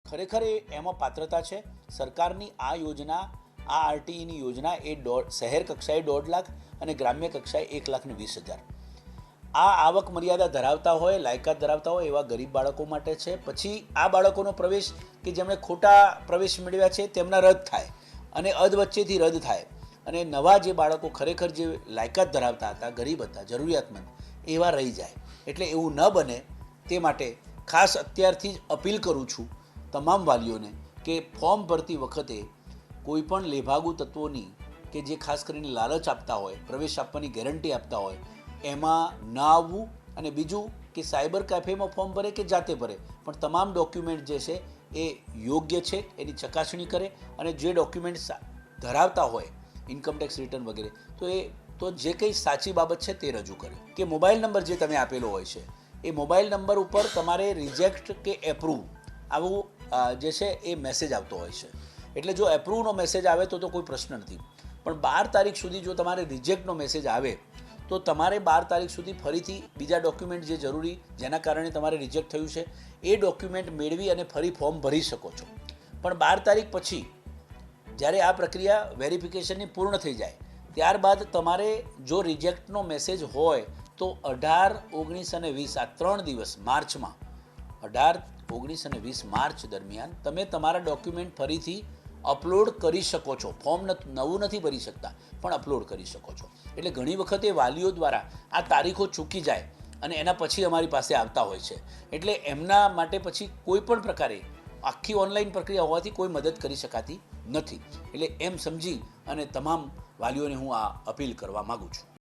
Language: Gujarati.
ખરેખર એમાં પાત્રતા છે. સરકારની આ યોજના, આ આરટીઈની યોજના એ શહેર કક્ષાએ 1.5 લાખ અને ગ્રામ્ય કક્ષાએ 1,20,000 આ આવક મર્યાદા ધરાવતા હોય, લાયકાત ધરાવતા હોય એવા ગરીબ બાળકો માટે છે. પછી આ બાળકોનો પ્રવેશ કે જેમણે ખોટા પ્રવેશ મેળવ્યા છે તેમના રદ થાય અને અધ વચ્ચેથી રદ થાય અને નવા જે બાળકો ખરેખર જે લાયકાત ધરાવતા હતા, ગરીબ હતા, જરૂરિયાતમંદ, એવા રહી જાય. એટલે એવું ન બને તે માટે ખાસ અત્યારથી જ અપીલ કરું છું તમામ વાલીઓને કે ફોર્મ ભરતી વખતે કોઈ પણ લેભાગુ તત્વોની કે જે ખાસ કરીને લાલચ આપતા હોય, પ્રવેશ આપવાની ગેરંટી આપતા હોય, એમાં ન આવવું. અને બીજું કે સાયબર કેફેમાં ફોર્મ ભરે કે જાતે ભરે, પણ તમામ ડોક્યુમેન્ટ જે છે એ યોગ્ય છે એની ચકાસણી કરે અને જે ડોક્યુમેન્ટ ધરાવતા હોય, ઇન્કમટેક્સ રિટર્ન વગેરે, તો જે કંઈ સાચી બાબત છે તે રજૂ કરે. કે મોબાઈલ નંબર જે તમે આપેલો હોય છે એ મોબાઈલ નંબર ઉપર તમારે રિજેક્ટ કે એપ્રૂવ આવું જે છે એ મેસેજ આવતો હોય છે. એટલે જો એપ્રૂવનો મેસેજ આવે તો કોઈ પ્રશ્ન નથી, પણ 12 તારીખ સુધી જો તમારે રિજેક્ટનો મેસેજ આવે તો તમારે 12 તારીખ સુધી ફરીથી બીજા ડોક્યુમેન્ટ જે જરૂરી, જેના કારણે તમારે રિજેક્ટ થયું છે, એ ડોક્યુમેન્ટ મેળવી અને ફરી ફોર્મ ભરી શકો છો. પણ 12 તારીખ પછી જ્યારે આ પ્રક્રિયા વેરિફિકેશનની પૂર્ણ થઈ જાય ત્યારબાદ તમારે જો રિજેક્ટનો મેસેજ હોય તો 18, 19 અને 20 આ 3 દિવસ માર્ચમાં 18, 19 અને 20 માર્ચ દરમિયાન તમે તમારા ડોક્યુમેન્ટ ફરીથી અપલોડ કરી શકો છો. ફોર્મ નવું નથી ભરી શકતા, પણ અપલોડ કરી શકો છો. એટલે ઘણી વખતે વાલીઓ દ્વારા આ તારીખો ચૂકી જાય અને એના પછી અમારી પાસે આવતા હોય છે. એટલે એમના માટે પછી કોઈ પણ પ્રકારે આખી ઓનલાઈન પ્રક્રિયા હોવાથી કોઈ મદદ કરી શકાતી નથી. એટલે એમ સમજી અને તમામ વાલીઓને હું આ અપીલ કરવા માગું છું.